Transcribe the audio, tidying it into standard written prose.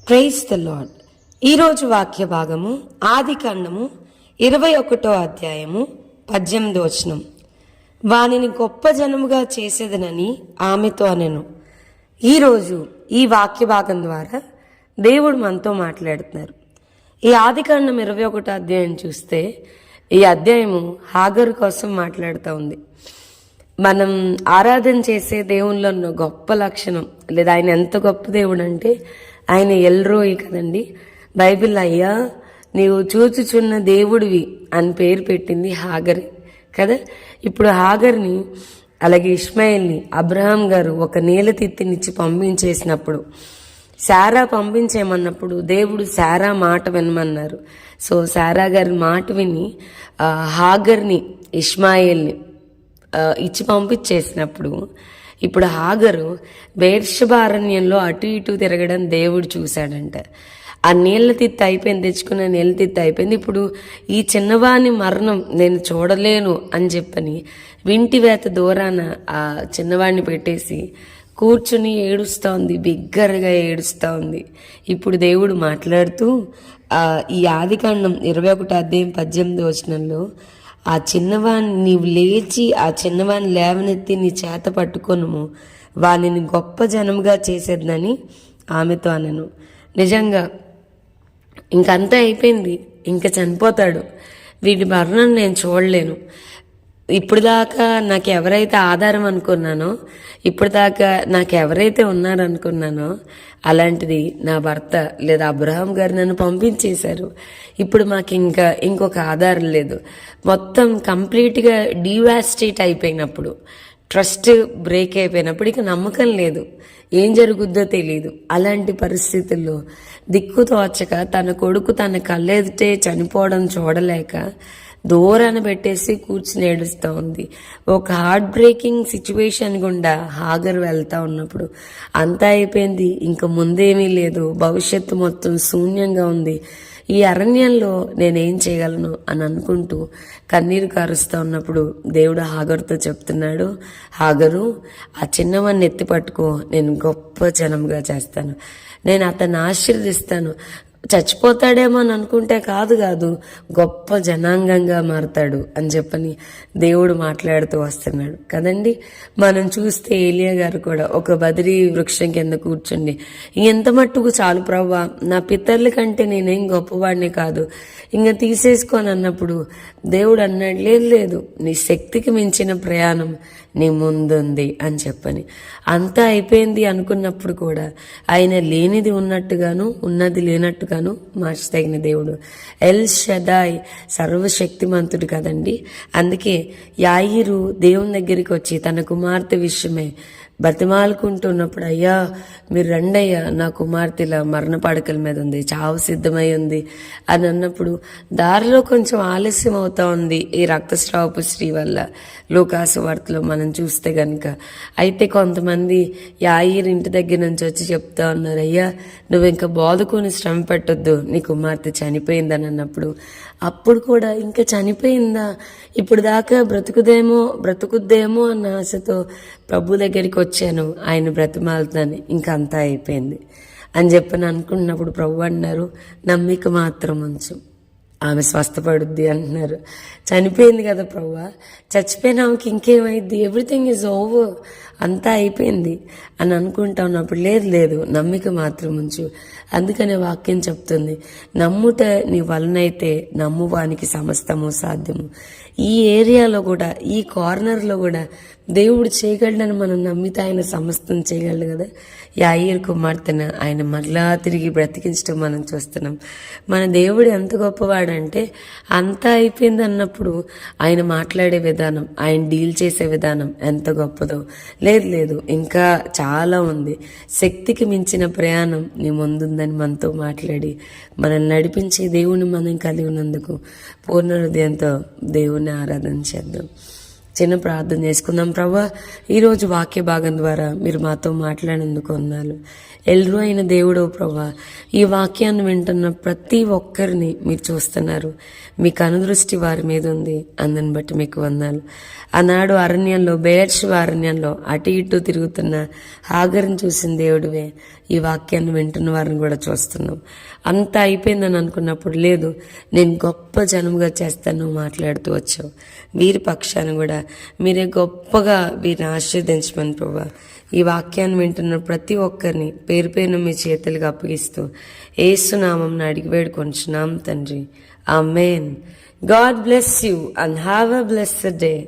Praise the lord. ఈరోజు వాక్య భాగము ఆదికాండము 21వ అధ్యాయము 18వ వచనం. వానిని గొప్ప జనముగా చేసేదనని ఆమెతో అనెను. ఈరోజు ఈ వాక్య భాగం ద్వారా దేవుడు మనతో మాట్లాడుతున్నారు. ఈ ఆదికాండం 21వ అధ్యాయం చూస్తే ఈ అధ్యాయము హాగరు కోసం మాట్లాడుతూ ఉంది. మనం ఆరాధన చేసే దేవుళ్ళలో ఉన్న గొప్ప లక్షణం, లేదా ఆయన ఎంత గొప్ప దేవుడు అంటే ఆయన ఎల్రోయి కదండి. బైబిల్ అయ్యా నీవు చూచుచున్న దేవుడివి అని పేరు పెట్టింది హాగర్ కదా. ఇప్పుడు హాగర్ని అలాగే ఇష్మాయిల్ని అబ్రహాం గారు ఒక నీలతిత్తినిచ్చి పంపించేసినప్పుడు, శారా పంపించేయమన్నప్పుడు దేవుడు శారా మాట వినమన్నారు. సో శారా గారి మాట విని హాగర్ని ఇష్మాయిల్ని ఇచ్చి పంపించేసినప్పుడు ఇప్పుడు హాగరు బెర్షెబా అరణ్యంలో అటు ఇటు తిరగడం దేవుడు చూశాడంట. ఆ నీళ్ళ తిత్తి అయిపోయింది, తెచ్చుకున్న నీళ్ళ తిత్తి అయిపోయింది. ఇప్పుడు ఈ చిన్నవాని మరణం నేను చూడలేను అని చెప్పని వింటి వేత దూరాన ఆ చిన్నవాడిని పెట్టేసి కూర్చుని ఏడుస్తూ ఉంది, బిగ్గరగా ఏడుస్తూ ఉంది. ఇప్పుడు దేవుడు మాట్లాడుతూ ఈ ఆదికాండం 21వ అధ్యాయం 18వ వచనంలో ఆ చిన్నవాణ్ణి నీవు లేచి ఆ చిన్నవాణ్ణి లేవనెత్తి నీ చేత పట్టుకొనుము, వానిని గొప్ప జనముగా చేసేదని ఆమెతో అనను. నిజంగా ఇంకంతా అయిపోయింది, ఇంకా చనిపోతాడు, వీడి మరణం నేను చూడలేను. ఇప్పుడు దాకా నాకు ఎవరైతే ఆధారం అనుకున్నానో, ఇప్పుడు దాకా నాకు ఎవరైతే ఉన్నారనుకున్నానో అలాంటిది నా భర్త లేదా అబ్రహాం గారు నన్ను పంపించేశారు. ఇప్పుడు మాకు ఇంకొక ఆధారం లేదు. మొత్తం కంప్లీట్గా డివాస్టేట్ అయిపోయినప్పుడు, ట్రస్ట్ బ్రేక్ అయిపోయినప్పుడు ఇక నమ్మకం లేదు, ఏం జరుగుద్దో తెలియదు. అలాంటి పరిస్థితుల్లో దిక్కు తోచక తన కొడుకు తన కళ్ళెదుటే చనిపోవడం చూడలేక దూరాన పెట్టేసి కూర్చుని ఏడుస్తూ ఉంది. ఒక హార్ట్ బ్రేకింగ్ సిచ్యువేషన్ గుండా హాగర్ వెళ్తా ఉన్నప్పుడు అంతా అయిపోయింది, ఇంక ముందేమీ లేదు, భవిష్యత్తు మొత్తం శూన్యంగా ఉంది. ఈ అరణ్యంలో నేనేం చేయగలను అని అనుకుంటూ కన్నీరు కారుస్తూ ఉన్నప్పుడు దేవుడు హాగరుతో చెప్తున్నాడు, హాగరు ఆ చిన్నవాడిని ఎత్తి పట్టుకో, నేను గొప్ప జనంగా చేస్తాను, నేను అతన్ని ఆశీర్వదిస్తాను. చచ్చిపోతాడేమో అని అనుకుంటే కాదు గొప్ప జనాంగంగా మారతాడు అని చెప్పని దేవుడు మాట్లాడుతూ వస్తున్నాడు కదండి. మనం చూస్తే ఏలియా గారు కూడా ఒక బదిరి వృక్షం కింద కూర్చుండి, ఎంత మట్టుకు చాలు ప్రభువా, నా పితరుల కంటే నేనేం గొప్పవాడిని కాదు, ఇంకా తీసేసుకోని అన్నప్పుడు దేవుడు అన్నాడు, లేదు నీ శక్తికి మించిన ప్రయాణం నీ ముందుంది అని చెప్పని. అంతా అయిపోయింది అనుకున్నప్పుడు కూడా ఆయన లేనిది ఉన్నట్టుగాను ఉన్నది లేనట్టుగాను మార్చదగిన దేవుడు. ఎల్ షదాయ్ సర్వశక్తిమంతుడు కదండి. అందుకే యాయిరు దేవుని దగ్గరికి వచ్చి తన కుమార్తె విషయమై బతిమాలుకుంటున్నప్పుడు, అయ్యా మీరు రండయ్యా, నా కుమార్తె ఇలా మరణ పడకల మీద ఉంది, చావు సిద్ధమై ఉంది అని అన్నప్పుడు దారిలో కొంచెం ఆలస్యం అవుతా ఉంది ఈ రక్తస్రావపు స్త్రీ వల్ల. లూకాసు వార్తలో మనం చూస్తే గనుక అయితే కొంతమంది యాయిర్ ఇంటి దగ్గర నుంచి వచ్చి చెప్తా ఉన్నారు, అయ్యా నువ్వు ఇంకా బోధకుని శ్రమ పెట్టొద్దు, నీ కుమార్తె చనిపోయిందని అన్నప్పుడు అప్పుడు కూడా ఇంకా చనిపోయిందా, ఇప్పుడు దాకా బ్రతుకుద్దేమో అన్న ఆశతో ప్రభు దగ్గరికి వచ్చాను, ఆయన బ్రతిమాలుతాను, ఇంకా అంతా అయిపోయింది అని చెప్పని అనుకున్నప్పుడు ప్రభు అన్నారు, నమ్మిక మాత్రం ఉంచు, ఆమె స్వస్థపడుద్ది అంటున్నారు. చనిపోయింది కదా ప్రభువా, చచ్చిపోయిన ఆమెకి ఇంకేమైంది, ఎవ్రీథింగ్ ఈజ్ ఓవర్, అంతా అయిపోయింది అని అనుకుంటా ఉన్నప్పుడు లేదు నమ్మిక మాత్రం ఉంచు. అందుకనే వాక్యం చెప్తుంది, నమ్ముట నీ వలనైతే నమ్మువానికి సమస్తము సాధ్యము. ఈ ఏరియాలో కూడా, ఈ కార్నర్లో కూడా దేవుడు చేయగలడని మనం నమ్మితే ఆయన సమస్తం చేయగలడు కదా. యాయిర్ కుమార్తెను ఆయన మరలా తిరిగి బ్రతికించడం మనం చూస్తున్నాం. మన దేవుడు ఎంత గొప్పవాడంటే అంతా అయిపోయింది అన్నప్పుడు ఆయన మాట్లాడే విధానం, ఆయన డీల్ చేసే విధానం ఎంత గొప్పదో. లేదు ఇంకా చాలా ఉంది, శక్తికి మించిన ప్రయాణం నీ ముందుందని మనతో మాట్లాడి మనల్ని నడిపించే దేవుని మనం కలిగి ఉన్నందుకు పూర్ణ హృదయంతో దేవుని ఆరాధన చేద్దాం. చిన్న ప్రార్థన చేసుకుందాం. ప్రభువా, ఈరోజు వాక్య భాగం ద్వారా మీరు మాతో మాట్లాడినందుకు వందనాలు. ఎల్రు అయిన దేవుడు ప్రభువా, ఈ వాక్యాన్ని వింటున్న ప్రతి ఒక్కరిని మీరు చూస్తున్నారు, మీ కనుదృష్టి వారి మీద ఉంది, అందుని బట్టి మీకు వందనాలు. ఆనాడు అరణ్యంలో, బెర్షెబా అరణ్యంలో అటు ఇటు తిరుగుతున్న హాగర్ని చూసిన దేవుడివే ఈ వాక్యాన్ని వింటున్న వారిని కూడా చూస్తున్నాం. అంతా అయిపోయిందని అనుకున్నప్పుడు లేదు, నేను గొప్ప జనముగా చేస్తాను మాట్లాడుతూ వచ్చావు. వీరి పక్షాన్ని కూడా మీరే గొప్పగా వీరిని ఆశీర్వదించమని ప్రభువా, ఈ వాక్యాన్ని వింటున్న ప్రతి ఒక్కరిని పేరు పేరున మీ చేతులకు అప్పగిస్తూ యేసునామమున అడిగి వేడుకొంచున్నాం తండ్రి. ఆమేన్. God bless you and have a blessed day.